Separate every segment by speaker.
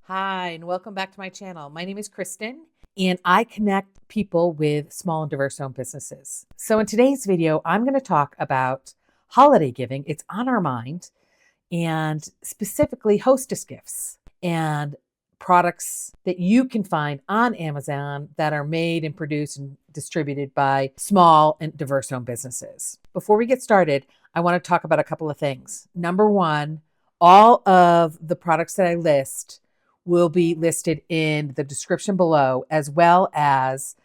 Speaker 1: Hi, and welcome back to my channel. My name is Kristen, and I connect people with small and diverse owned businesses. So in today's video, I'm going to talk about holiday giving. It's on our mind, and specifically hostess gifts and products that you can find on Amazon that are made and produced and distributed by small and diverse owned businesses. Before we get started, I want to talk about a couple of things. Number one, all of the products that I list will be listed in the description below, as well as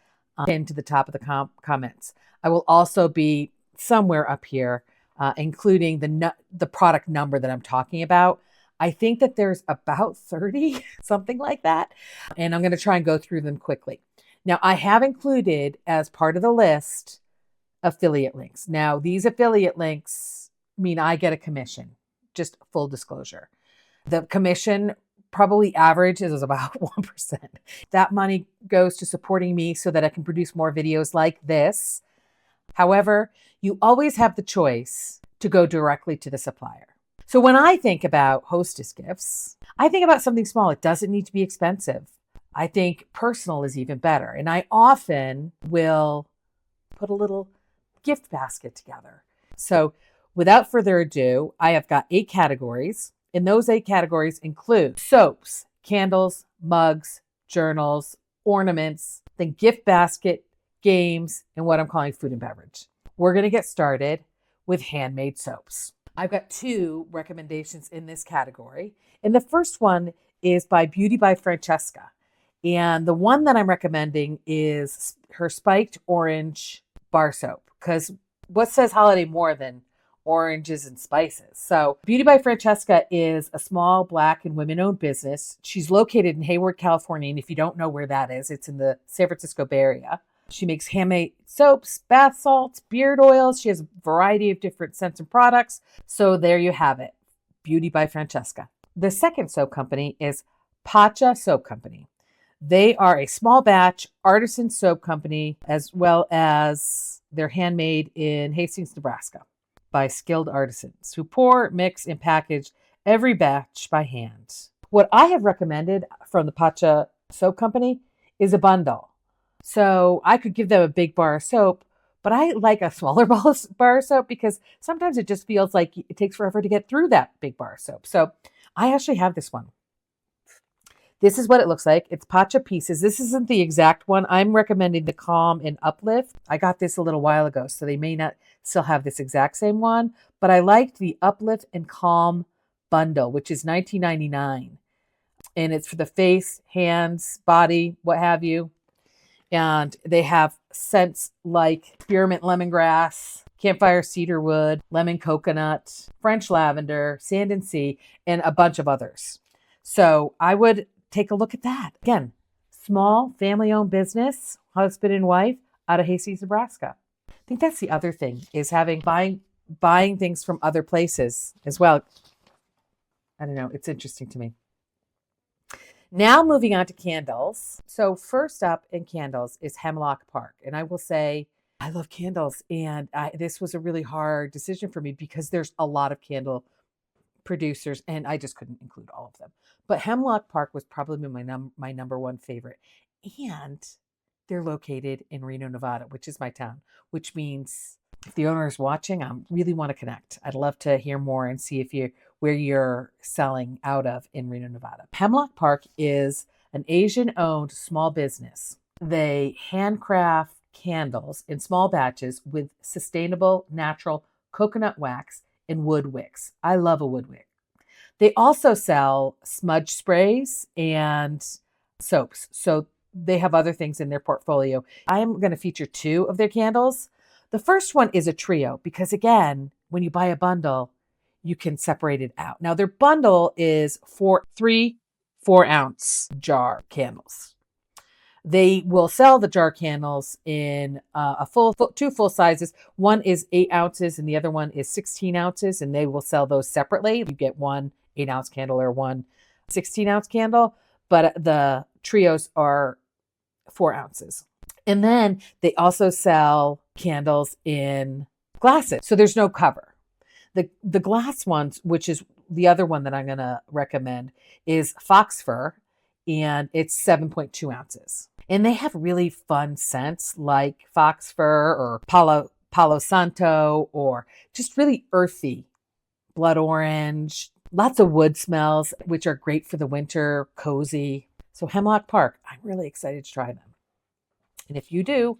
Speaker 1: pinned to the top of the comments. I will also be somewhere up here, including the product number that I'm talking about. I think that there's about 30, something like that. And I'm going to try and go through them quickly. Now, I have included as part of the list affiliate links. Now, these affiliate links mean I get a commission, just full disclosure. The commission probably average is about 1%. That money goes to supporting me so that I can produce more videos like this. However, you always have the choice to go directly to the supplier. So when I think about hostess gifts, I think about something small. It doesn't need to be expensive. I think personal is even better. And I often will put a little gift basket together. So without further ado, I have got 8 categories. And those 8 categories include soaps, candles, mugs, journals, ornaments, then gift basket, games, and what I'm calling food and beverage. We're going to get started with handmade soaps. I've got 2 recommendations in this category. And the first one is by Beauty by Francesca. And the one that I'm recommending is her spiked orange bar soap. Because what says holiday more than oranges and spices? So Beauty by Francesca is a small Black and women-owned business. She's located in Hayward, California. And if you don't know where that is, it's in the San Francisco Bay Area. She makes handmade soaps, bath salts, beard oils. She has a variety of different scents and products. So there you have it, Beauty by Francesca. The second soap company is Pacha Soap Company. They are a small batch artisan soap company, as well as they're handmade in Hastings, Nebraska, by skilled artisans who pour, mix, and package every batch by hand. What I have recommended from the Pacha Soap Company is a bundle. So I could give them a big bar of soap, but I like a smaller bar of soap because sometimes it just feels like it takes forever to get through that big bar of soap. So I actually have this one. This is what it looks like. It's Pacha Pieces. This isn't the exact one. I'm recommending the Calm and Uplift. I got this a little while ago, so they may not still have this exact same one, but I liked the Uplift and Calm bundle, which is $19.99. And it's for the face, hands, body, what have you. And they have scents like spearmint lemongrass, campfire cedarwood, lemon coconut, French lavender, sand and sea, and a bunch of others. So I would take a look at that. Again, small family-owned business, husband and wife out of Hastings, Nebraska. I think that's the other thing, is buying things from other places as well. I don't know. It's interesting to me. Now moving on to candles. So first up in candles is Hemlock Park. And I will say, I love candles. And this was a really hard decision for me because there's a lot of candle producers and I just couldn't include all of them. But Hemlock Park was probably my number one favorite. And they're located in Reno, Nevada, which is my town, which means if the owner is watching, I really want to connect. I'd love to hear more and see where you're selling out of in Reno, Nevada. Hemlock Park is an Asian-owned small business. They handcraft candles in small batches with sustainable, natural coconut wax and wood wicks. I love a wood wick. They also sell smudge sprays and soaps. So they have other things in their portfolio. I am going to feature 2 of their candles. The first one is a trio because, again, when you buy a bundle, you can separate it out. Now, their bundle is 3 4-ounce jar candles. They will sell the jar candles in 2 full sizes. One is 8 ounces and the other one is 16 ounces, and they will sell those separately. You get one 8-ounce candle or one 16-ounce candle, but the trios are 4 ounces. And then they also sell candles in glasses. So there's no cover. The glass ones, which is the other one that I'm going to recommend, is Fox Fur. and it's 7.2 ounces. And they have really fun scents like fox fir or Palo Santo, or just really earthy blood orange, lots of wood smells, which are great for the winter, cozy. So Hemlock Park, I'm really excited to try them. And if you do,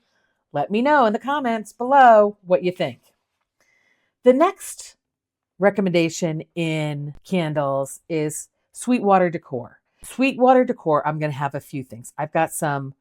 Speaker 1: let me know in the comments below what you think. The next recommendation in candles is Sweetwater Decor. Sweetwater Decor, I'm going to have a few things. I've got some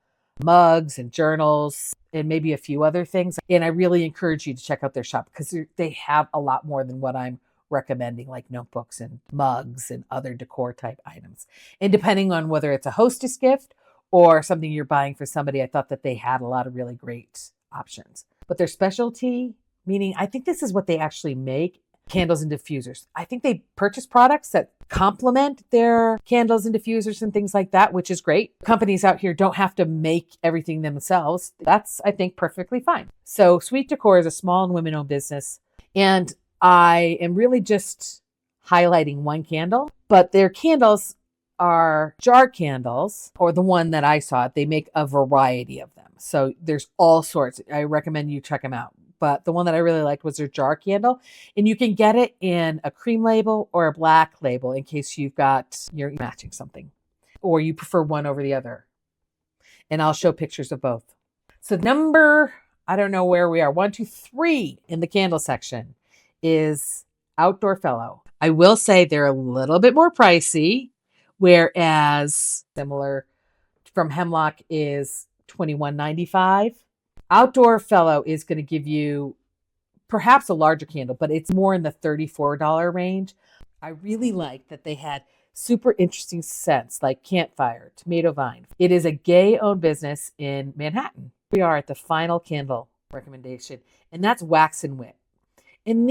Speaker 1: mugs and journals and maybe a few other things. And I really encourage you to check out their shop because they have a lot more than what I'm recommending, like notebooks and mugs and other decor type items. And depending on whether it's a hostess gift or something you're buying for somebody, I thought that they had a lot of really great options. But their specialty, meaning I think this is what they actually make, candles and diffusers. I think they purchase products that complement their candles and diffusers and things like that, which is great. Companies out here don't have to make everything themselves. That's, I think, perfectly fine. So Sweet Decor is a small and women-owned business, and I am really just highlighting one candle, but their candles are jar candles, or the one that I saw, they make a variety of them. So there's all sorts. I recommend you check them out. But the one that I really liked was their jar candle. And you can get it in a cream label or a black label in case you're matching something or you prefer one over the other. And I'll show pictures of both. So I don't know where we are, 1, 2, 3 in the candle section is Outdoor Fellow. I will say they're a little bit more pricey, whereas similar from Hemlock is $21.95. Outdoor Fellow is going to give you perhaps a larger candle, but it's more in the $34 range. I really like that they had super interesting scents like Campfire, Tomato Vine. It is a gay-owned business in Manhattan. We are at the final candle recommendation, and that's Wax and Wit. And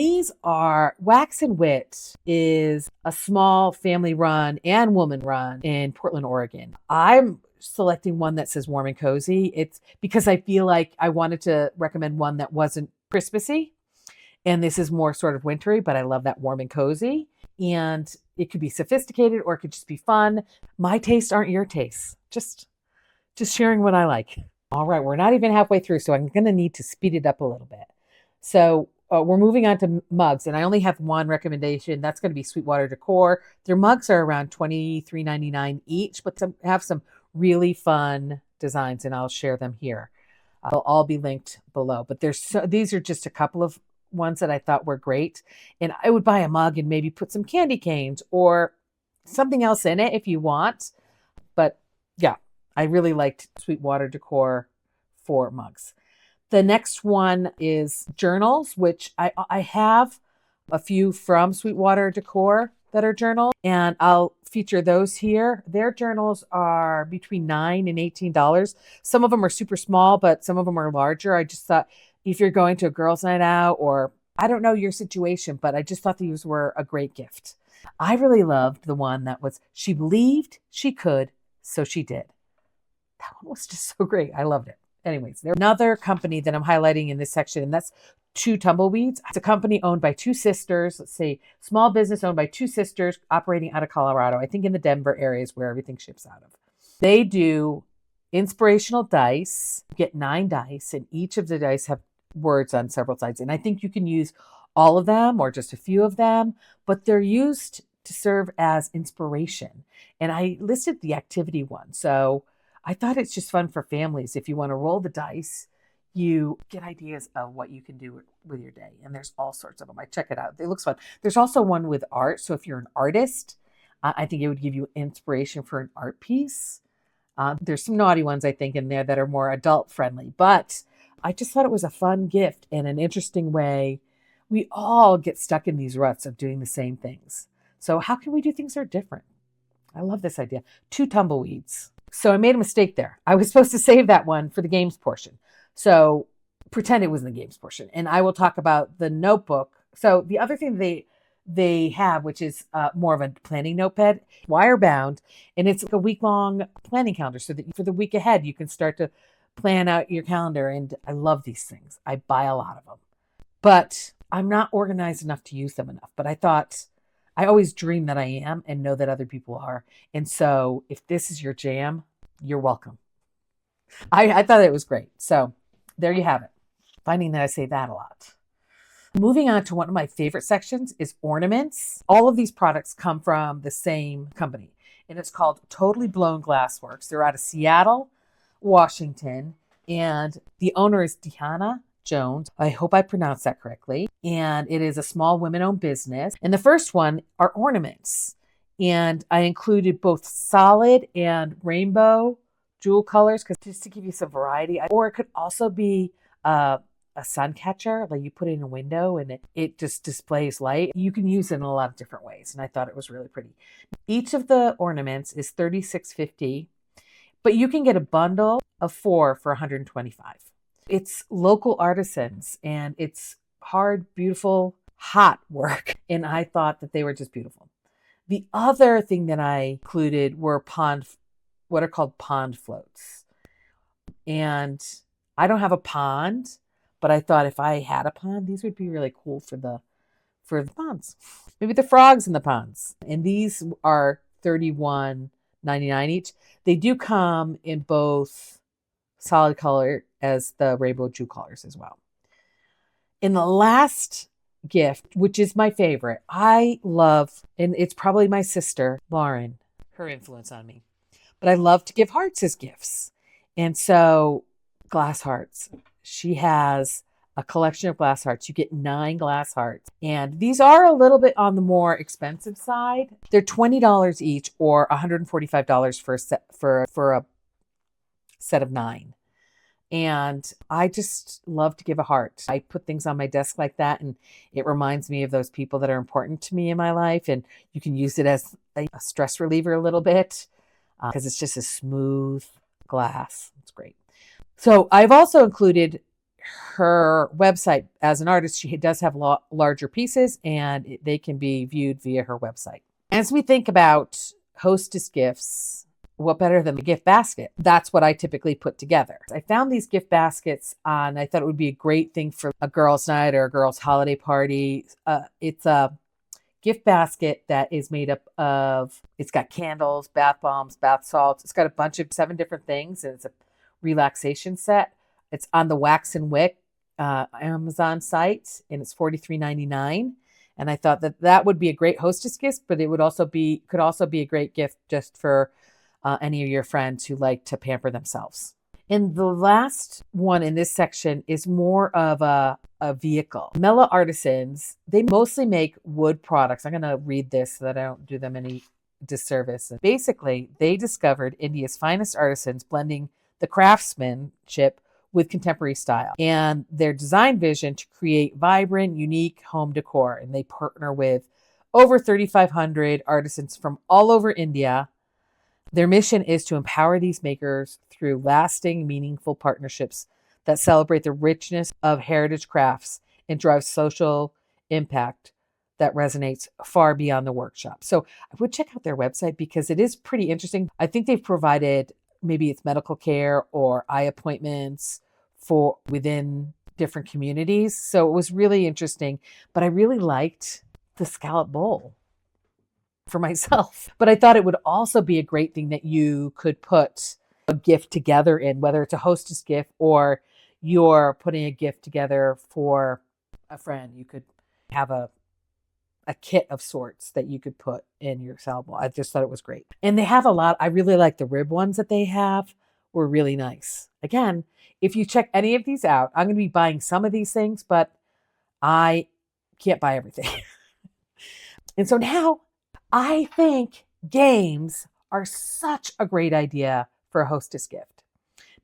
Speaker 1: Wax and Wit is a small family-run and woman-run in Portland, Oregon. I'm selecting one that says warm and cozy. It's because I feel like I wanted to recommend one that wasn't Christmassy. And this is more sort of wintry, but I love that warm and cozy. And it could be sophisticated or it could just be fun. My tastes aren't your tastes. Just sharing what I like. All right, we're not even halfway through, so I'm going to need to speed it up a little bit. So we're moving on to mugs, and I only have one recommendation. That's going to be Sweetwater Decor. Their mugs are around $23.99 each, but have some really fun designs, and I'll share them here. They'll all be linked below. But these are just a couple of ones that I thought were great. And I would buy a mug and maybe put some candy canes or something else in it if you want. But yeah, I really liked Sweetwater Decor for mugs. The next one is journals, which I have a few from Sweetwater Decor that are journals, and I'll feature those here. Their journals are between $9 and $18. Some of them are super small, but some of them are larger. I just thought if you're going to a girls' night out, or I don't know your situation, but I just thought these were a great gift. I really loved the one that was, she believed she could, so she did. That one was just so great. I loved it. Anyways, there's another company that I'm highlighting in this section, and that's Two Tumbleweeds. It's a company owned by two sisters. Let's see, small business owned by two sisters operating out of Colorado. I think in the Denver area is where everything ships out of. They do inspirational dice. You get 9 dice, and each of the dice have words on several sides. And I think you can use all of them or just a few of them, but they're used to serve as inspiration. And I listed the activity one. So I thought it's just fun for families. If you want to roll the dice, you get ideas of what you can do with your day. And there's all sorts of them. I check it out. It looks fun. There's also one with art. So if you're an artist, I think it would give you inspiration for an art piece. There's some naughty ones, I think, in there that are more adult friendly. But I just thought it was a fun gift and an interesting way. We all get stuck in these ruts of doing the same things. So how can we do things that are different? I love this idea. Two Tumbleweeds. So I made a mistake there. I was supposed to save that one for the games portion. So pretend it was in the games portion. And I will talk about the notebook. So the other thing they have, which is more of a planning notepad, wire bound, and it's like a week-long planning calendar so that for the week ahead, you can start to plan out your calendar. And I love these things. I buy a lot of them. But I'm not organized enough to use them enough. But I thought I always dream that I am and know that other people are. And so if this is your jam, you're welcome. I thought it was great. So there you have it. Finding that I say that a lot. Moving on to one of my favorite sections is ornaments. All of these products come from the same company, and it's called Totally Blown Glassworks. They're out of Seattle, Washington, and the owner is Deanna Jones. I hope I pronounced that correctly. And it is a small women-owned business. And the first one are ornaments. And I included both solid and rainbow jewel colors, because just to give you some variety. Or it could also be a sun catcher, like you put it in a window and it just displays light. You can use it in a lot of different ways, and I thought it was really pretty. Each of the ornaments is $36.50, but you can get a bundle of 4 for $125. It's local artisans, and it's hard, beautiful, hot work, and I thought that they were just beautiful. The other thing that I included were what are called pond floats. And I don't have a pond, but I thought if I had a pond, these would be really cool for the ponds. Maybe the frogs in the ponds. And these are $31.99 each. They do come in both solid color as the rainbow jewel colors as well. In the last gift, which is my favorite, I love, and it's probably my sister, Lauren, her influence on me, but I love to give hearts as gifts. And so glass hearts. She has a collection of glass hearts. You get 9 glass hearts. And these are a little bit on the more expensive side. They're $20 each, or $145 for a set of 9. And I just love to give a heart. I put things on my desk like that, and it reminds me of those people that are important to me in my life. And you can use it as a stress reliever a little bit, because it's just a smooth glass. It's great. So I've also included her website. As an artist, she does have larger pieces, and they can be viewed via her website. As we think about Hostess gifts, what better than a gift basket? That's what I typically put together. I found these gift baskets and I thought it would be a great thing for a girls' night or a girls' holiday party. It's a gift basket that is made up of, it's got candles, bath bombs, bath salts. It's got a bunch of 7 different things, and it's a relaxation set. It's on the Wax and Wick Amazon site, and it's $43.99. And I thought that would be a great Hostess gift, but it could also be a great gift just for any of your friends who like to pamper themselves. And the last one in this section is more of a vehicle. Mela Artisans, they mostly make wood products. I'm going to read this so that I don't do them any disservice. And basically, they discovered India's finest artisans blending the craftsmanship with contemporary style, and their design vision to create vibrant, unique home decor. And they partner with over 3,500 artisans from all over India. Their mission is to empower these makers through lasting, meaningful partnerships that celebrate the richness of heritage crafts and drive social impact that resonates far beyond the workshop. So I would check out their website because it is pretty interesting. I think they've provided, maybe it's medical care or eye appointments for within different communities. So it was really interesting, but I really liked the scallop bowl for myself. But I thought it would also be a great thing that you could put a gift together in, whether it's a Hostess gift or you're putting a gift together for a friend. You could have a kit of sorts that you could put in your salad bowl. I just thought it was great. And they have a lot. I really like the rib ones that they have, were really nice. Again, if you check any of these out, I'm going to be buying some of these things, but I can't buy everything. And so now I think games are such a great idea for a Hostess gift.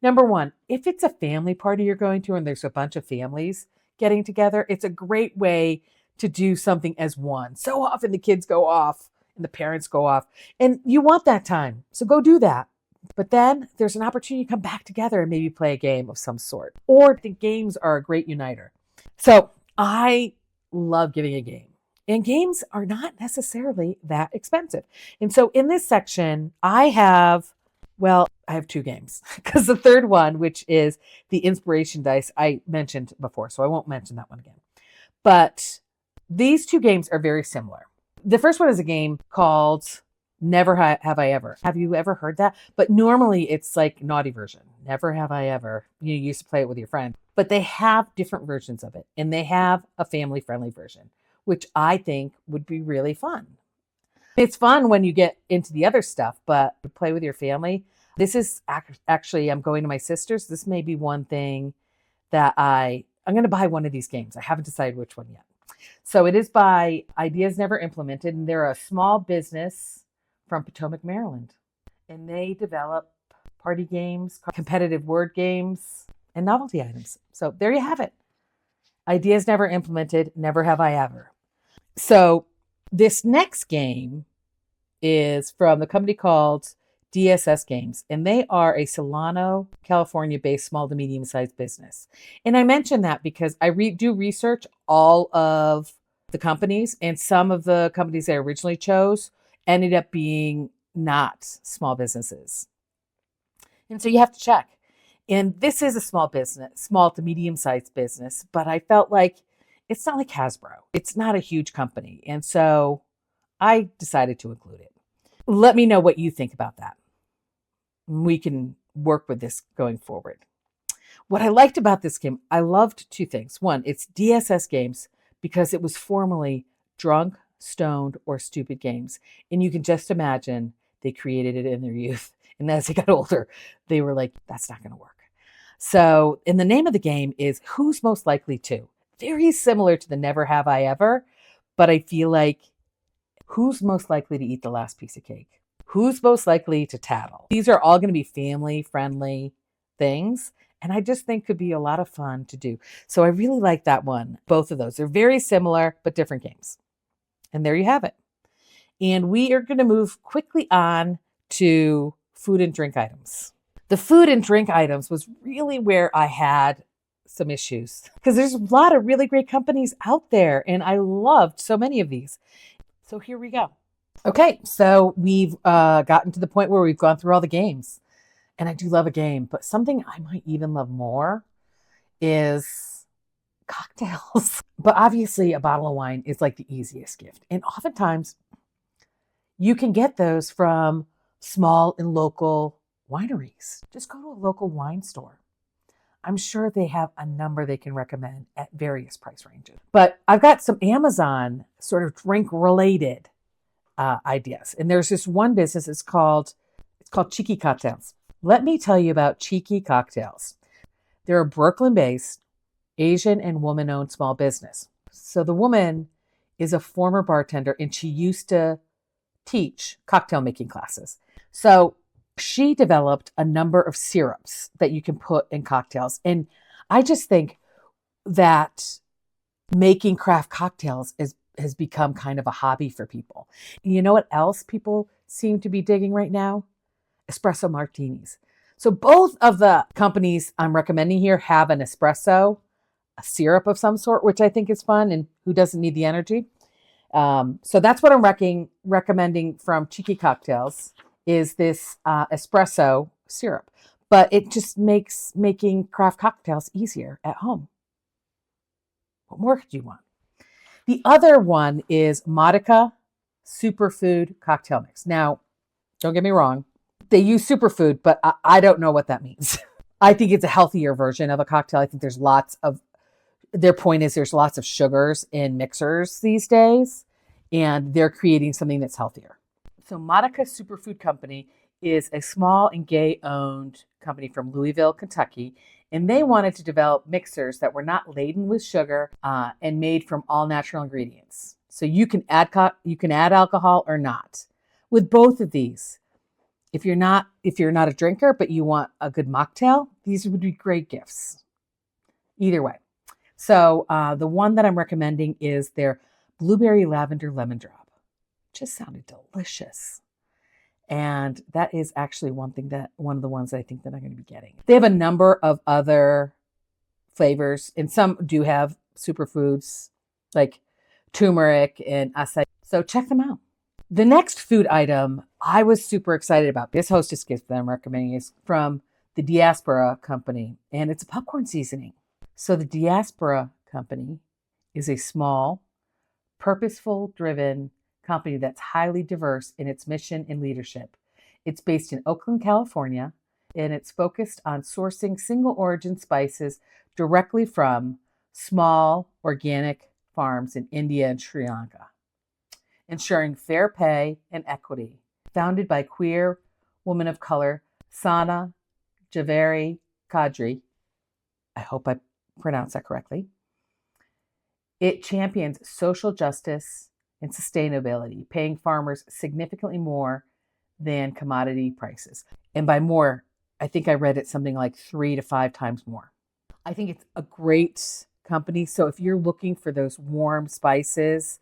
Speaker 1: Number one, if it's a family party you're going to and there's a bunch of families getting together, it's a great way to do something as one. So often the kids go off and the parents go off, and you want that time. So go do that. But then there's an opportunity to come back together and maybe play a game of some sort. Or I think games are a great uniter. So I love giving a game. And games are not necessarily that expensive. And so in this section, I have 2 games. Because the third one, which is the Inspiration dice, I mentioned before. So I won't mention that one again. But these 2 games are very similar. The first one is a game called Never Have I Ever. Have you ever heard that? But normally it's like naughty version. Never have I ever. You used to play it with your friend. But they have different versions of it. And they have a family-friendly version, which I think would be really fun. It's fun when you get into the other stuff, but to play with your family. This is actually, I'm going to my sister's. This may be one thing that I'm going to buy one of these games. I haven't decided which one yet. So it is by Ideas Never Implemented, and they're a small business from Potomac, Maryland. And they develop party games, competitive word games, and novelty items. So there you have it. Ideas Never Implemented, Never Have I Ever. So this next game is from the company called DSS Games, and they are a Solano, California-based small to medium-sized business. And I mention that because I do research all of the companies, and some of the companies I originally chose ended up being not small businesses. And so you have to check. And this is a small business, small to medium-sized business, but I felt like it's not like Hasbro. It's not a huge company. And so I decided to include it. Let me know what you think about that. We can work with this going forward. What I liked about this game, I loved two things. One, it's DSS Games because it was formerly Drunk, Stoned, or Stupid Games. And you can just imagine they created it in their youth. And as they got older, they were like, that's not going to work. So, and the name of the game is Who's Most Likely To? Very similar to the Never Have I Ever, but I feel like who's most likely to eat the last piece of cake? Who's most likely to tattle? These are all going to be family-friendly things, and I just think could be a lot of fun to do. So I really like that one. Both of those. They're very similar, but different games. And there you have it. And we are going to move quickly on to food and drink items. The food and drink items was really where I had some issues because there's a lot of really great companies out there, and I loved so many of these. So here we go. Okay, so we've gotten to the point where we've gone through all the games. And I do love a game, but something I might even love more is cocktails. But obviously a bottle of wine is like the easiest gift. And oftentimes you can get those from small and local wineries. Just go to a local wine store. I'm sure they have a number they can recommend at various price ranges. But I've got some Amazon sort of drink related ideas. And there's this one business, it's called Cheeky Cocktails. Let me tell you about Cheeky Cocktails. They're a Brooklyn-based Asian and woman-owned small business. So the woman is a former bartender and she used to teach cocktail making classes. So she developed a number of syrups that you can put in cocktails. And I just think that making craft cocktails has become kind of a hobby for people. You know what else people seem to be digging right now? Espresso martinis. So both of the companies I'm recommending here have an espresso, a syrup of some sort, which I think is fun, and who doesn't need the energy? So that's what I'm recommending from Cheeky Cocktails is this espresso syrup. But it just makes making craft cocktails easier at home. What more could you want? The other one is Modica Superfood Cocktail Mix. Now, don't get me wrong. They use superfood, but I don't know what that means. I think it's a healthier version of a cocktail. I think their point is there's lots of sugars in mixers these days, and they're creating something that's healthier. So Modica Superfood Company is a small and gay-owned company from Louisville, Kentucky, and they wanted to develop mixers that were not laden with sugar and made from all natural ingredients. So you can add alcohol or not. With both of these, if you're not a drinker but you want a good mocktail, these would be great gifts. Either way. So the one that I'm recommending is their Blueberry Lavender Lemon Drop. Just sounded delicious. And that is actually one of the ones I think that I'm going to be getting. They have a number of other flavors, and some do have superfoods like turmeric and acai. So check them out. The next food item I was super excited about. This Hostess gift that I'm recommending is from the Diaspora Company, and it's a popcorn seasoning. So the Diaspora Company is a small, purposeful driven company that's highly diverse in its mission and leadership. It's based in Oakland, California, and it's focused on sourcing single origin spices directly from small organic farms in India and Sri Lanka, ensuring fair pay and equity. Founded by queer woman of color Sana Javeri Kadri, I hope I pronounced that correctly, it champions social justice and sustainability, paying farmers significantly more than commodity prices. And by more, I think I read it something like 3 to 5 times more. I think it's a great company. So if you're looking for those warm spices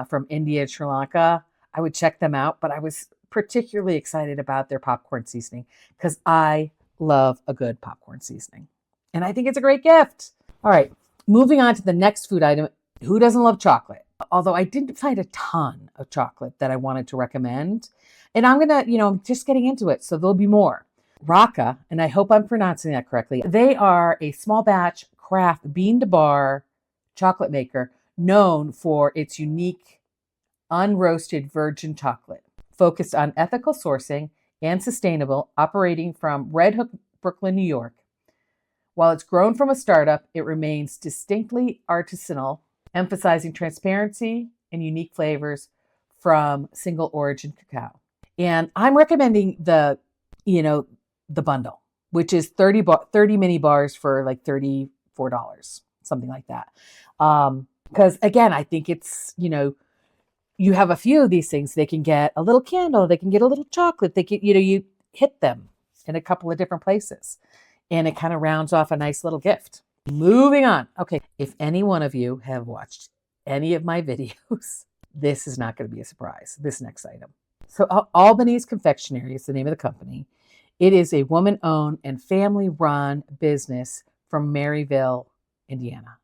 Speaker 1: from India and Sri Lanka, I would check them out. But I was particularly excited about their popcorn seasoning because I love a good popcorn seasoning. And I think it's a great gift. All right, moving on to the next food item. Who doesn't love chocolate? Although I didn't find a ton of chocolate that I wanted to recommend. And I'm going to, I'm just getting into it. So there'll be more. Raka, and I hope I'm pronouncing that correctly. They are a small batch craft bean to bar chocolate maker known for its unique unroasted virgin chocolate, focused on ethical sourcing and sustainable, operating from Red Hook, Brooklyn, New York. While it's grown from a startup, it remains distinctly artisanal, emphasizing transparency and unique flavors from single origin cacao. And I'm recommending the bundle, which is 30 mini bars for like $34, something like that. Because again, I think it's, you have a few of these things. They can get a little candle, they can get a little chocolate, they can, you hit them in a couple of different places. And it kind of rounds off a nice little gift. Moving on. Okay, if any one of you have watched any of my videos, this is not going to be a surprise, this next item. So Albany's Confectionery is the name of the company. It is a woman-owned and family-run business from Maryville, Indiana.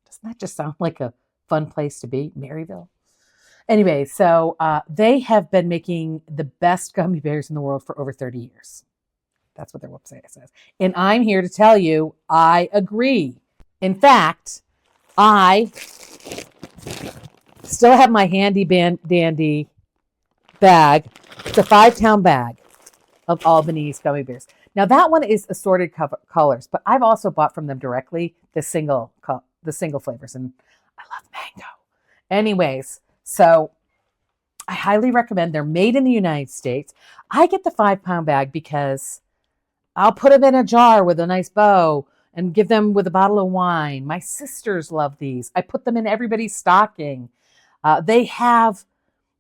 Speaker 1: Doesn't that just sound like a fun place to be, Maryville? Anyway, so they have been making the best gummy bears in the world for over 30 years. That's what their website says. And I'm here to tell you, I agree. In fact, I still have my handy dandy bag. It's a 5-pound bag of Albany's gummy bears. Now that one is assorted colors, but I've also bought from them directly the single flavors, and I love mango. Anyways, so I highly recommend. They're made in the United States. I get the 5-pound bag because I'll put them in a jar with a nice bow and give them with a bottle of wine. My sisters love these. I put them in everybody's stocking. They have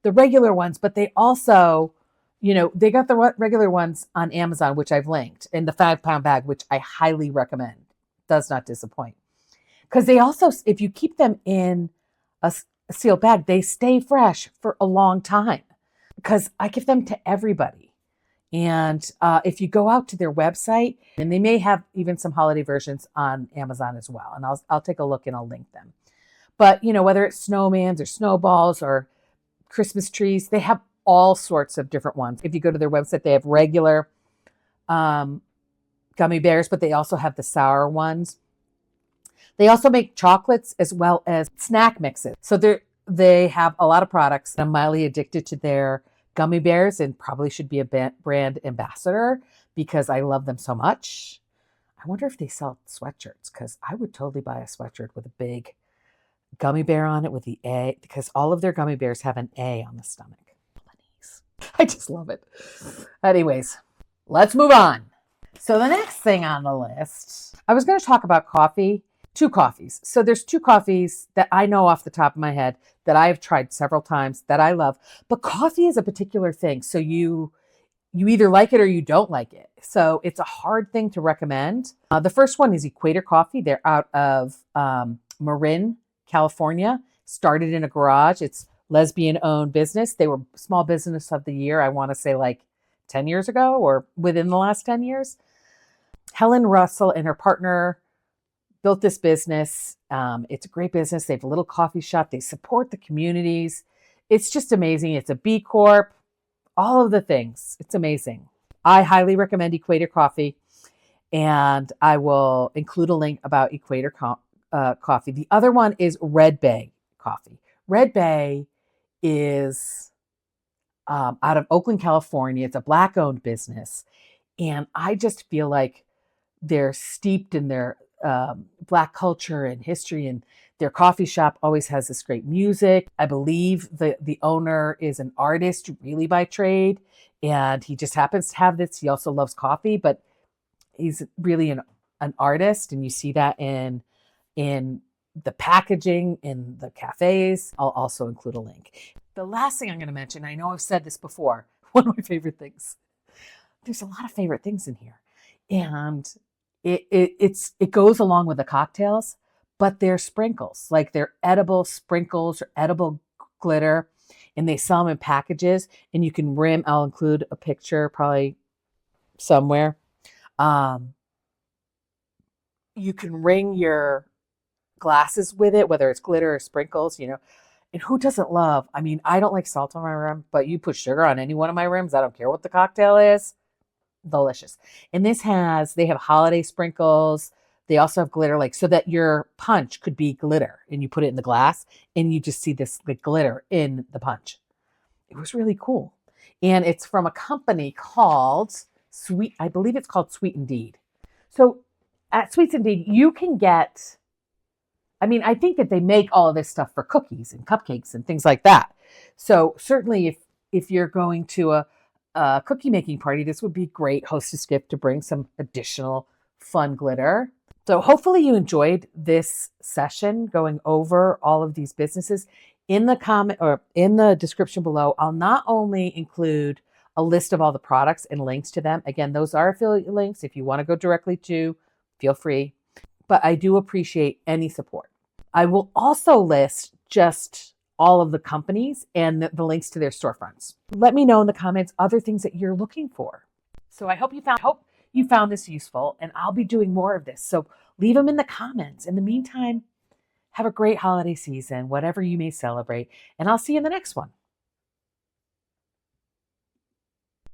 Speaker 1: the regular ones, but they also, they got the regular ones on Amazon, which I've linked, and the 5-pound bag, which I highly recommend. Does not disappoint. Because they also, if you keep them in a sealed bag, they stay fresh for a long time. Because I give them to everybody. And if you go out to their website, and they may have even some holiday versions on Amazon as well. And I'll take a look and I'll link them. But, whether it's snowmans or snowballs or Christmas trees, they have all sorts of different ones. If you go to their website, they have regular gummy bears, but they also have the sour ones. They also make chocolates as well as snack mixes. So they have a lot of products. I'm mildly addicted to their gummy bears and probably should be a brand ambassador because I love them so much. I wonder if they sell sweatshirts, because I would totally buy a sweatshirt with a big gummy bear on it with the A, because all of their gummy bears have an A on the stomach. I just love it. Anyways, let's move on. So the next thing on the list, I was going to talk about coffee. 2 coffees. So there's 2 coffees that I know off the top of my head that I've tried several times that I love. But coffee is a particular thing. So you either like it or you don't like it. So it's a hard thing to recommend. The first one is Equator Coffee. They're out of Marin, California. Started in a garage. It's lesbian-owned business. They were Small Business of the Year, I want to say like 10 years ago or within the last 10 years. Helen Russell and her partner built this business. It's a great business. They have a little coffee shop. They support the communities. It's just amazing. It's a B Corp, all of the things. It's amazing. I highly recommend Equator Coffee, and I will include a link about Equator Coffee. The other one is Red Bay Coffee. Red Bay is out of Oakland, California. It's a Black-owned business. And I just feel like they're steeped in their Black culture and history, and their coffee shop always has this great music. I believe the owner is an artist really by trade, and he just happens to have this. He also loves coffee, but he's really an artist, and you see that in the packaging in the cafes. I'll also include a link. The last thing I'm going to mention, I know I've said this before, one of my favorite things. There's a lot of favorite things in here, and it goes along with the cocktails, but they're sprinkles, like they're edible sprinkles or edible glitter, and they sell them in packages, and you can rim. I'll include a picture probably somewhere. You can ring your glasses with it, whether it's glitter or sprinkles, and who doesn't love, I mean, I don't like salt on my rim, but you put sugar on any one of my rims, I don't care what the cocktail is, delicious. And they have holiday sprinkles. They also have glitter, like so that your punch could be glitter, and you put it in the glass and you just see this like glitter in the punch. It was really cool. And it's from a company called I believe it's called Sweet Indeed. So at Sweets Indeed, you can get, I mean, I think that they make all of this stuff for cookies and cupcakes and things like that. So certainly if you're going to a cookie making party, this would be great hostess gift to bring some additional fun glitter. So hopefully you enjoyed this session going over all of these businesses. In the comment or in the description below, I'll not only include a list of all the products and links to them. Again, those are affiliate links. If you want to go directly to, feel free. But I do appreciate any support. I will also list just all of the companies and the links to their storefronts. Let me know in the comments other things that you're looking for. So I hope you found this useful, and I'll be doing more of this. So leave them in the comments. In the meantime, have a great holiday season, whatever you may celebrate, and I'll see you in the next one.